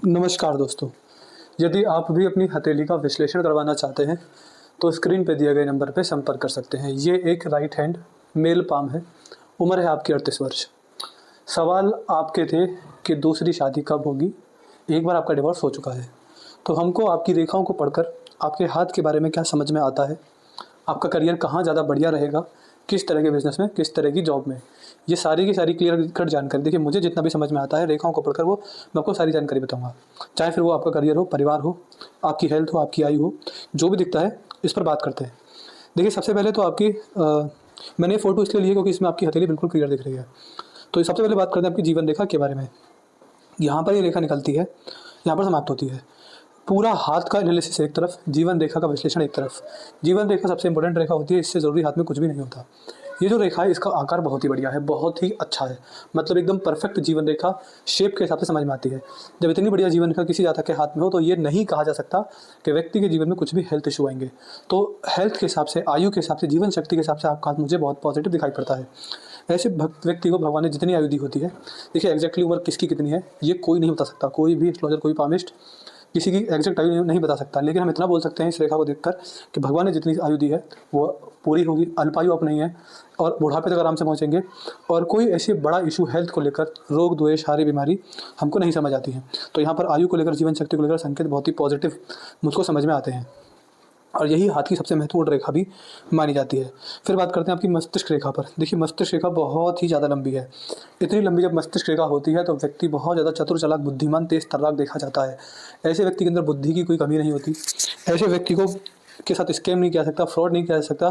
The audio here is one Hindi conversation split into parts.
नमस्कार दोस्तों। यदि आप भी अपनी हथेली का विश्लेषण करवाना चाहते हैं तो स्क्रीन पे दिए गए नंबर पे संपर्क कर सकते हैं। ये एक राइट हैंड मेल पाम है। उम्र है आपकी 38 वर्ष। सवाल आपके थे कि दूसरी शादी कब होगी। एक बार आपका डिवोर्स हो चुका है तो हमको आपकी रेखाओं को पढ़कर आपके हाथ के बारे में क्या समझ में आता है, आपका करियर कहाँ ज़्यादा बढ़िया रहेगा, किस तरह के बिज़नेस में, किस तरह की जॉब में, ये सारी की सारी क्लियर कट जानकारी। देखिए, मुझे जितना भी समझ में आता है रेखाओं को पढ़कर वो मैं आपको सारी जानकारी बताऊँगा। चाहे फिर वो आपका करियर हो, परिवार हो, आपकी हेल्थ हो, आपकी आयु हो, जो भी दिखता है इस पर बात करते हैं। देखिए, सबसे पहले तो आपकी मैंने फ़ोटो इसलिए ली है क्योंकि इसमें आपकी हथेली बिल्कुल क्लियर दिख रही है। तो सबसे पहले बात करते हैं आपकी जीवन रेखा के बारे में। यहाँ पर ये रेखा निकलती है, यहाँ पर समाप्त होती है। पूरा हाथ का एनालिसिस एक तरफ, जीवन रेखा का विश्लेषण एक तरफ। जीवन रेखा सबसे इंपॉर्टेंट रेखा होती है, इससे ज़रूरी हाथ में कुछ भी नहीं होता। ये जो रेखा है इसका आकार बहुत ही बढ़िया है, बहुत ही अच्छा है, मतलब एकदम परफेक्ट जीवन रेखा शेप के हिसाब से समझ में आती है। जब इतनी बढ़िया जीवन रेखा किसी जातक के हाथ में हो तो ये नहीं कहा जा सकता कि व्यक्ति के जीवन में कुछ भी हेल्थ इशू आएंगे। तो हेल्थ के हिसाब से, आयु के हिसाब से, जीवन शक्ति के हिसाब से आपका हाथ मुझे बहुत पॉजिटिव दिखाई पड़ता है। ऐसे व्यक्ति को भगवान ने जितनी आयु दी होती है, देखिए एग्जैक्टली उम्र किसकी कितनी है ये कोई नहीं बता सकता, कोई भी एस्ट्रोलॉजर, कोई पामिस्ट किसी की एग्जैक्ट आयु नहीं बता सकता। लेकिन हम इतना बोल सकते हैं इस रेखा को देखकर कि भगवान ने जितनी आयु दी है वो पूरी होगी, अल्पायु आप नहीं है और बुढ़ापे तक आराम से पहुंचेंगे। और कोई ऐसी बड़ा इशू हेल्थ को लेकर, रोग द्वेष हारी बीमारी हमको नहीं समझ आती है। तो यहाँ पर आयु को लेकर, जीवन शक्ति को लेकर संकेत बहुत ही पॉजिटिव मुझको समझ में आते हैं और यही हाथ की सबसे महत्वपूर्ण रेखा भी मानी जाती है। फिर बात करते हैं आपकी मस्तिष्क रेखा पर। देखिए, मस्तिष्क रेखा बहुत ही ज़्यादा लंबी है। इतनी लंबी जब मस्तिष्क रेखा होती है तो व्यक्ति बहुत ज़्यादा चतुर, चालाक, बुद्धिमान, तेज तर्राक देखा जाता है। ऐसे व्यक्ति के अंदर बुद्धि की कोई कमी नहीं होती। ऐसे व्यक्ति को के साथ स्कैम नहीं किया जा सकता, फ्रॉड नहीं किया जा सकता,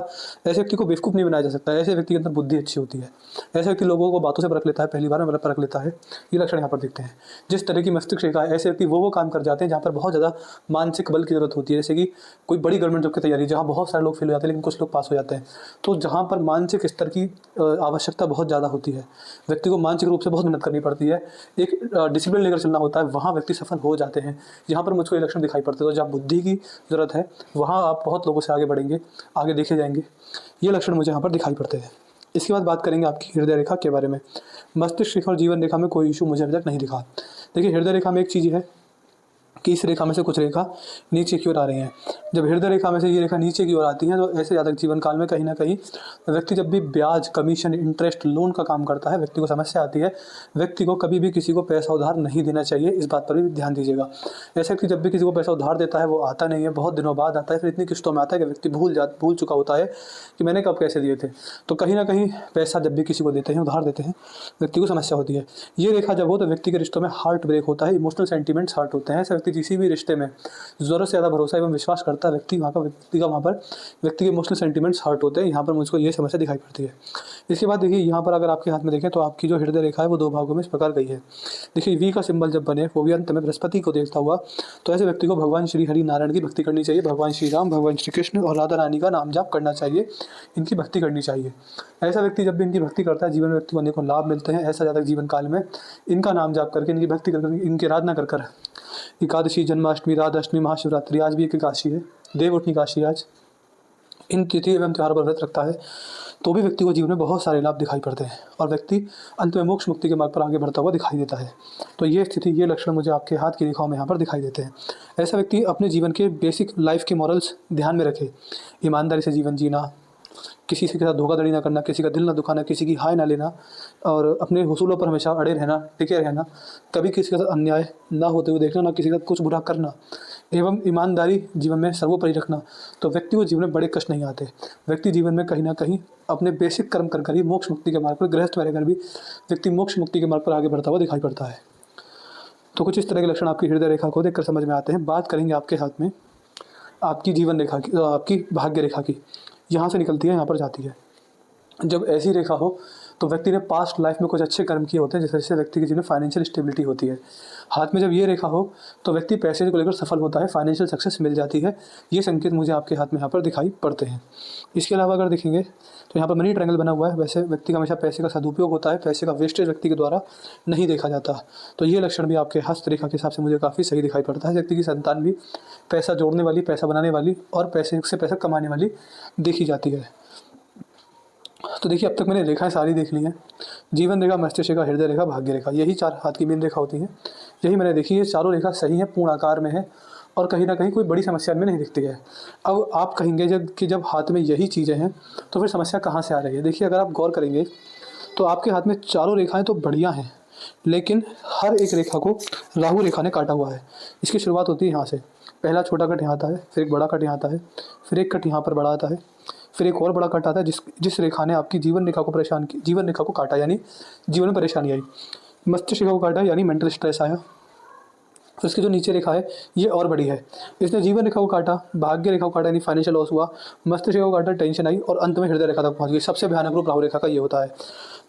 ऐसे व्यक्ति को बेवकूफ़ नहीं बनाया जा सकता। ऐसे व्यक्ति के अंदर बुद्धि अच्छी होती है। ऐसे व्यक्ति लोगों को बातों से परख लेता है, पहली बार में परख लेता है। ये लक्षण यहाँ पर दिखते हैं। जिस तरह की मस्तिष्क रेखा है, ऐसे व्यक्ति वो काम कर जाते हैं जहाँ पर बहुत ज़्यादा मानसिक बल की जरूरत होती है। जैसे कि कोई बड़ी गवर्नमेंट जॉब की तैयारी, जहाँ बहुत सारे लोग फेल हो जाते हैं लेकिन कुछ लोग पास हो जाते हैं। तो जहाँ पर मानसिक स्तर की आवश्यकता बहुत ज़्यादा होती है, व्यक्ति को मानसिक रूप से बहुत मेहनत करनी पड़ती है, एक डिसिप्लिन लेकर चलना होता है, वहाँ व्यक्ति सफल हो जाते हैं। जहाँ पर मुझको ये लक्षण दिखाई पड़ते हैं। तो जहाँ बुद्धि की ज़रूरत है वहाँ आप बहुत लोगों से आगे बढ़ेंगे, आगे देखे जाएंगे। ये लक्षण मुझे यहाँ पर दिखाई पड़ते हैं। इसके बाद बात करेंगे आपकी हृदय रेखा के बारे में। मस्तिष्क रेखा और जीवन रेखा में कोई इशू मुझे अभी तक नहीं दिखा। देखिए, हृदय रेखा में एक चीज़ है कि इस रेखा में से कुछ रेखा नीचे की ओर आ रही हैं। जब हृदय रेखा में से ये रेखा नीचे की ओर आती है तो ऐसे जातक जीवन काल में कहीं ना कहीं व्यक्ति जब भी ब्याज, कमीशन, इंटरेस्ट, लोन का काम करता है, व्यक्ति को समस्या आती है। व्यक्ति को कभी भी किसी को पैसा उधार नहीं देना चाहिए, इस बात पर भी ध्यान दीजिएगा। ऐसा व्यक्ति जब भी किसी को पैसा उधार देता है वो आता नहीं है, बहुत दिनों बाद आता है, फिर इतनी किस्तों में आता है कि व्यक्ति भूल चुका होता है कि मैंने कब कैसे दिए थे। तो कहीं ना कहीं पैसा जब भी किसी को देते हैं, उधार देते हैं, व्यक्ति को समस्या होती है। ये रेखा जब हो तो व्यक्ति के रिश्तों में हार्ट ब्रेक होता है, इमोशनल सेंटीमेंट्स हर्ट होते हैं। ऐसा व्यक्ति किसी भी रिश्ते में ज़रूरत से ज़्यादा भरोसा एवं विश्वास करता है, व्यक्ति के इमोशनल सेंटीमेंट्स हर्ट होते हैं। यहाँ पर मुझको ये समस्या दिखाई पड़ती है। इसके बाद देखिए, यहाँ पर अगर आपके हाथ में देखें तो आपकी जो हृदय रेखा है वो दो भागों में इस प्रकार गई है। देखिए, वी का सिंबल जब बने, वो भी अंत में बृहस्पति को देखता हुआ, तो ऐसे व्यक्ति को भगवान श्री हरि नारायण की भक्ति करनी चाहिए। भगवान श्री राम, भगवान श्री कृष्ण और राधा रानी का नाम जाप करना चाहिए, इनकी भक्ति करनी चाहिए। ऐसा व्यक्ति जब भी इनकी भक्ति करता है, जीवन में व्यक्ति बनने को लाभ मिलते हैं। ऐसा जातक जीवन काल में इनका नाम जाप करके, इनकी भक्ति करके, इनकी आराधना कर एकादशी, जन्माष्टमी, राधाष्टमी, महाशिवरात्रि, आज भी एक एकादशी है, देवउठनी एकादशी आज, इन तिथि एवं त्योहार पर व्रत रखता है तो भी व्यक्ति को जीवन में बहुत सारे लाभ दिखाई पड़ते हैं और व्यक्ति अंत में मोक्ष मुक्ति के मार्ग पर आगे बढ़ता हुआ दिखाई देता है। तो ये स्थिति, ये लक्षण मुझे आपके हाथ की रेखाओं में यहाँ पर दिखाई देते हैं। ऐसा व्यक्ति अपने जीवन के बेसिक लाइफ के मॉरल्स ध्यान में रखे, ईमानदारी से जीवन जीना, किसी के साथ धोखाधड़ी ना करना, किसी का दिल ना दुखाना, किसी की हाय ना लेना और अपने हुसूलों पर हमेशा अड़े रहना, टिके रहना, कभी किसी के साथ अन्याय ना होते हुए देखना, ना किसी के साथ कुछ बुरा करना एवं ईमानदारी जीवन में सर्वोपरि रखना। तो व्यक्ति को जीवन में बड़े कष्ट नहीं आते। व्यक्ति जीवन में कहीं ना कहीं अपने बेसिक कर्म कर ही मोक्ष मुक्ति के मार्ग पर, गृहस्थ में रहकर भी व्यक्ति मोक्ष मुक्ति के मार्ग पर आगे बढ़ता हुआ दिखाई पड़ता है। तो कुछ इस तरह के लक्षण आपकी हृदय रेखा को देखकर समझ में आते हैं। बात करेंगे आपके हाथ में आपकी जीवन रेखा की, आपकी भाग्य रेखा की। यहाँ से निकलती है, यहाँ पर जाती है। जब ऐसी रेखा हो तो व्यक्ति ने पास्ट लाइफ में कुछ अच्छे कर्म किए होते हैं, जिससे व्यक्ति के जीवन में फाइनेंशियल स्टेबिलिटी होती है। हाथ में जब ये रेखा हो तो व्यक्ति पैसे को लेकर सफल होता है, फाइनेंशियल सक्सेस मिल जाती है। ये संकेत मुझे आपके हाथ में यहाँ पर दिखाई पड़ते हैं। इसके अलावा अगर देखेंगे तो यहाँ पर मनी ट्रायंगल बना हुआ है। वैसे व्यक्ति का हमेशा पैसे का सदुपयोग होता है, पैसे का वेस्टेज व्यक्ति के द्वारा नहीं देखा जाता। तो ये लक्षण भी आपके हस्त रेखा के हिसाब से मुझे काफ़ी सही दिखाई पड़ता है। व्यक्ति की संतान भी पैसा जोड़ने वाली, पैसा बनाने वाली और पैसे से पैसा कमाने वाली देखी जाती है। तो देखिए, अब तक मैंने रेखाएं सारी देख ली हैं। जीवन रेखा, मस्तिष्क रेखा, हृदय रेखा, भाग्य रेखा, यही चार हाथ की मेन रेखा होती हैं। यही मैंने देखी, ये चारों रेखा सही है, पूर्ण आकार में है और कहीं ना कहीं कोई बड़ी समस्या में नहीं दिखती है। अब आप कहेंगे जब हाथ में यही चीज़ें हैं तो फिर समस्या कहाँ से आ रही है। देखिए, अगर आप गौर करेंगे तो आपके हाथ में चारों रेखाएं तो बढ़िया हैं, लेकिन हर एक रेखा को राहु रेखा ने काटा हुआ है। इसकी शुरुआत होती है यहाँ से, पहला छोटा कट यहाँ आता है, फिर एक बड़ा कट यहाँ आता है, फिर एक कट यहाँ पर बड़ा आता है, फिर एक और बड़ा कट आता है जिस रेखा ने आपकी जीवन रेखा को काटा, यानी जीवन में परेशानी आई। मस्तिष्क रेखा को काटा यानी मेंटल स्ट्रेस आया। फिर उसकी जो नीचे रेखा है ये और बड़ी है, इसने जीवन रेखा को काटा, भाग्य रेखा को काटा यानी फाइनेंशियल लॉस हुआ, मस्तिष्क रेखा को काटा, टेंशन आई और अंत में हृदय रेखा तक पहुंच गई। सबसे भयानक रूप राहु रेखा का ये होता है।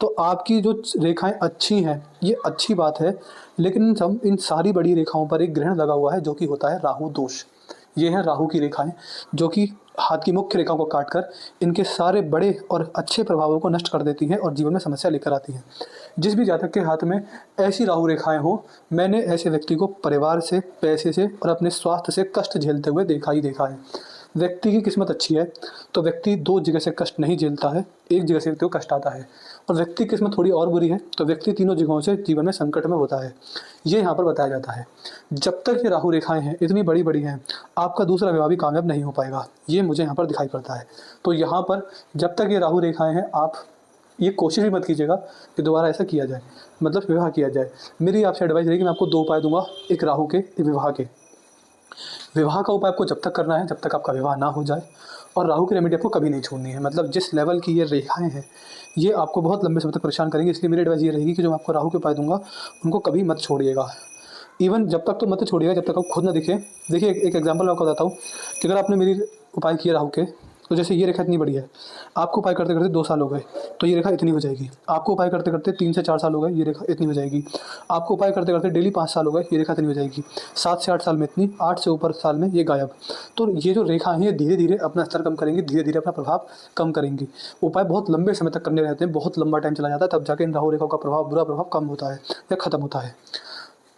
तो आपकी जो रेखाएं अच्छी हैं ये अच्छी बात है, लेकिन इन सारी बड़ी रेखाओं पर एक ग्रहण लगा हुआ है जो कि होता है राहु दोष। ये है राहु की रेखाएं जो कि हाथ की मुख्य रेखाओं को काटकर इनके सारे बड़े और अच्छे प्रभावों को नष्ट कर देती हैं और जीवन में समस्या लेकर आती हैं। जिस भी जातक के हाथ में ऐसी राहु रेखाएं हो, मैंने ऐसे व्यक्ति को परिवार से, पैसे से और अपने स्वास्थ्य से कष्ट झेलते हुए देखा ही देखा है। व्यक्ति की किस्मत अच्छी है तो व्यक्ति दो जगह से कष्ट नहीं झेलता है, एक जगह से व्यक्ति को कष्ट आता है। और व्यक्ति की किस्मत थोड़ी और बुरी है तो व्यक्ति तीनों जगहों से जीवन में संकट में होता है। ये यहाँ पर बताया जाता है। जब तक ये राहु रेखाएं हैं, इतनी बड़ी बड़ी हैं, आपका दूसरा विवाह भी कामयाब नहीं हो पाएगा, ये मुझे यहाँ पर दिखाई पड़ता है। तो यहाँ पर जब तक ये राहु रेखाएं हैं, आप ये कोशिश भी मत कीजिएगा कि दोबारा ऐसा किया जाए, मतलब विवाह किया जाए। मेरी आपसे एडवाइस रहेगी, मैं आपको 2 उपाय दूंगा, एक राहु के, एक विवाह के। विवाह का उपाय आपको जब तक करना है जब तक आपका विवाह ना हो जाए, और राहु की रेमेडी आपको कभी नहीं छोड़नी है। मतलब जिस लेवल की ये रेखाएं हैं ये आपको बहुत लंबे समय तक परेशान करेंगे, इसलिए मेरी एडवाइस ये रहेगी कि जो मैं आपको राहु के उपाय दूंगा उनको कभी मत छोड़िएगा। इवन जब तक तो मत छोड़िएगा जब तक आप खुद ना दिखे। देखिए, एक एग्जांपल मैं आपको बताता हूँ कि अगर आपने मेरी उपाय किए राहु के, तो जैसे ये रेखा इतनी बड़ी है, आपको उपाय करते करते 2 साल हो गए तो ये रेखा इतनी हो जाएगी। आपको उपाय करते करते 3 से 4 साल हो गए, ये रेखा इतनी हो जाएगी। आपको उपाय करते करते डेली 5 साल हो गए, ये रेखा इतनी हो जाएगी। 7 से 8 साल में इतनी, 8 से ऊपर साल में ये गायब। तो ये जो रेखा है ये धीरे धीरे अपना स्तर कम करेंगी, धीरे धीरे अपना प्रभाव कम करेंगी। उपाय बहुत लंबे समय तक करने रहते हैं, बहुत लंबा टाइम चला जाता है, तब जाके इन राहु रेखाओं का प्रभाव, बुरा प्रभाव कम होता है या खत्म होता है।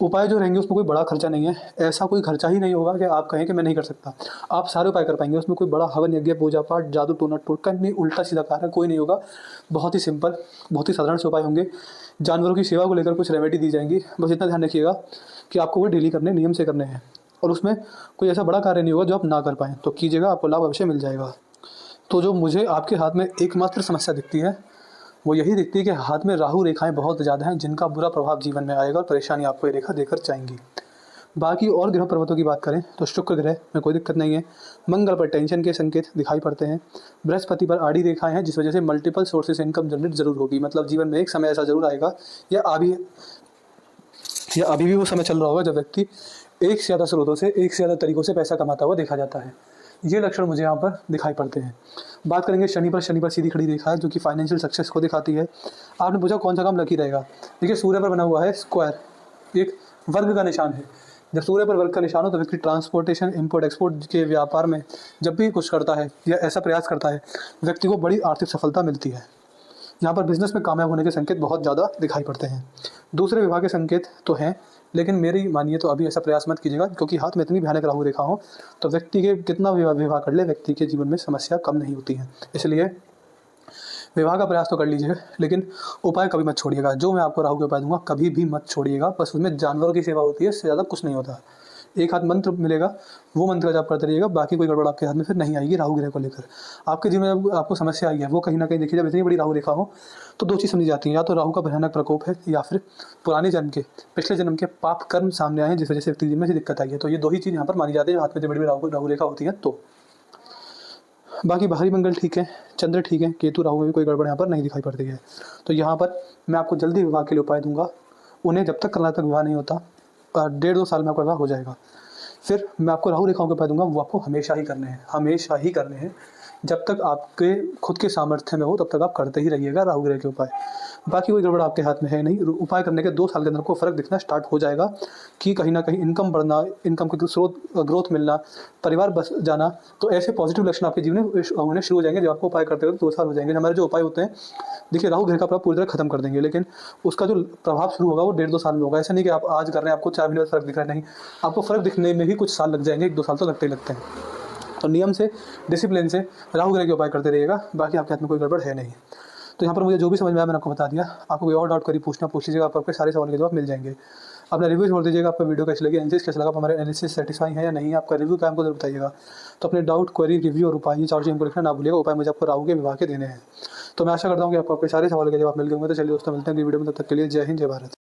उपाय जो रहेंगे उसमें कोई बड़ा खर्चा नहीं है, ऐसा कोई खर्चा ही नहीं होगा कि आप कहें कि मैं नहीं कर सकता। आप सारे उपाय कर पाएंगे, उसमें कोई बड़ा हवन यज्ञ, पूजा पाठ, जादू टोना टोटका नहीं, उल्टा सीधा कार्य कोई नहीं होगा। बहुत ही सिंपल, बहुत ही साधारण से उपाय होंगे। जानवरों की सेवा को लेकर कुछ रेमेडी दी जाएंगी। बस इतना ध्यान रखिएगा कि आपको वो डेली करने, नियम से करने हैं, और उसमें कोई ऐसा बड़ा कार्य नहीं होगा जो आप ना कर पाएँ। तो कीजिएगा, आपको लाभ अवश्य मिल जाएगा। तो जो मुझे आपके हाथ में एकमात्र समस्या दिखती है वो यही दिखती है कि हाथ में राहु रेखाएं बहुत ज़्यादा हैं, जिनका बुरा प्रभाव जीवन में आएगा और परेशानी आपको ये रेखा देकर जाएंगी। बाकी और ग्रह पर्वतों की बात करें तो शुक्र ग्रह में कोई दिक्कत नहीं है। मंगल पर टेंशन के संकेत दिखाई पड़ते हैं। बृहस्पति पर आड़ी रेखाएं हैं, जिस वजह से मल्टीपल सोर्सेस से इनकम जनरेट जरूर होगी। मतलब जीवन में एक समय ऐसा जरूर आएगा, या अभी भी वो समय चल रहा होगा जब व्यक्ति एक से ज़्यादा स्रोतों से, एक से ज़्यादा तरीकों से पैसा कमाता हुआ देखा जाता है। ये लक्षण मुझे यहाँ पर दिखाई पड़ते हैं। बात करेंगे शनि पर सीधी खड़ी रेखा है जो कि फाइनेंशियल सक्सेस को दिखाती है। आपने पूछा कौन सा काम लकी रहेगा। देखिए, सूर्य पर बना हुआ है स्क्वायर, एक वर्ग का निशान है। जब सूर्य पर वर्ग का निशान हो तो व्यक्ति ट्रांसपोर्टेशन, इंपोर्ट एक्सपोर्ट के व्यापार में जब भी कुछ करता है या ऐसा प्रयास करता है, व्यक्ति को बड़ी आर्थिक सफलता मिलती है। यहाँ पर बिजनेस में कामयाब होने के संकेत बहुत ज़्यादा दिखाई पड़ते हैं। दूसरे विवाह के संकेत तो हैं, लेकिन मेरी मानिए तो अभी ऐसा प्रयास मत कीजिएगा, क्योंकि हाथ में इतनी भयानक राहु रेखा हो तो व्यक्ति के कितना विवाह कर ले, व्यक्ति के जीवन में समस्या कम नहीं होती है। इसलिए विवाह का प्रयास तो कर लीजिए, लेकिन उपाय कभी मत छोड़िएगा। जो मैं आपको राहु के उपाय दूंगा कभी भी मत छोड़िएगा। बस उसमें जानवरों की सेवा होती है, इससे ज़्यादा कुछ नहीं होता। एक हाथ मंत्र मिलेगा, वो मंत्र का जाप करते रहिएगा, बाकी कोई गड़बड़ आपके हाथ में फिर नहीं आएगी। राहु ग्रह को लेकर आपके जीवन में आपको समस्या आई है, वो कहीं ना कहीं देखिए, जब इतनी बड़ी राहु रेखा हो तो 2 चीज़ समझी जाती हैं, या तो राहु का भयानक प्रकोप है, या फिर पुराने जन्म के, पिछले जन्म के पाप कर्म सामने आए हैं जिस वजह से व्यक्ति जीवन में दिक्कत आई है। तो ये 2 ही चीज़ यहाँ पर मानी जाती है, हाथ में जब बड़ी राहु रेखा होती है। तो बाकी बाहरी मंगल ठीक है, चंद्र ठीक है, केतु राहु में भी कोई गड़बड़ यहाँ पर नहीं दिखाई पड़ती है। तो यहाँ पर मैं आपको जल्दी विवाह के लिए उपाय दूंगा। उन्हें जब तक करना तक विवाह नहीं होता, 1.5-2 साल में आपका विवाह हो जाएगा। फिर मैं आपको राहु रेखाओं के उपाय दूंगा, वो आपको हमेशा ही करने हैं, हमेशा ही करने हैं। जब तक आपके खुद के सामर्थ्य में हो तब तक आप करते ही रहिएगा राहु ग्रह के उपाय। बाकी कोई गड़बड़ आपके हाथ में है नहीं। उपाय करने के 2 साल के अंदर आपको फ़र्क दिखना स्टार्ट हो जाएगा कि कहीं ना कहीं इनकम बढ़ना, इनकम के स्रोत ग्रोथ मिलना, परिवार बस जाना। तो ऐसे पॉजिटिव लक्षण आपके जीवन में होने शुरू हो जाएंगे जब आपको उपाय करते हुए 2 साल हो जाएंगे। हमारे जो उपाय होते हैं, देखिए, राहु ग्रह का प्रभाव पूरी तरह खत्म कर देंगे, लेकिन उसका जो प्रभाव शुरू होगा वो 1.5-2 साल में होगा। ऐसा नहीं कि आप आज कर रहे हैं आपको 4 महीने में फ़र्क दिख रहा है, नहीं, आपको फ़र्क दिखने में भी कुछ साल लग जाएंगे, 1-2 साल तो लगते ही लगते हैं। तो नियम से, डिसिप्लिन से राहु ग्रह के उपाय करते रहिएगा। बाकी आपके हाथ में कोई गड़बड़ है नहीं। तो यहाँ पर मुझे जो भी समझ में आया मैंने आपको बता दिया। आपको कोई और डाउट करी पूछ लीजिएगा, आपके सारे सवाल के जवाब मिल जाएंगे। अपना रिव्यू छोड़ दीजिएगा, आपका वीडियो कैसी लगी, एनालिसिस कैसा लगा, आप हमारे एनालिसिस सेटिस्फाई है या नहीं, आपका रिव्यू क्या हमको जरूर बताइएगा। तो अपने डाउट, क्वेरी, रिव्यू और उपाय ये 4 चीज़ हमको लिखना ना भूलिएगा। उपाय मुझे आपको राहु के विवाह के देने हैं। तो मैं आशा करता हूँ कि आपको आपके सारे सवालों के जवाब मिल गए होंगे। तो चलिए दोस्तों, मिलते हैं अगली वीडियो में, तब तक के लिए जय हिंद, जय भारत।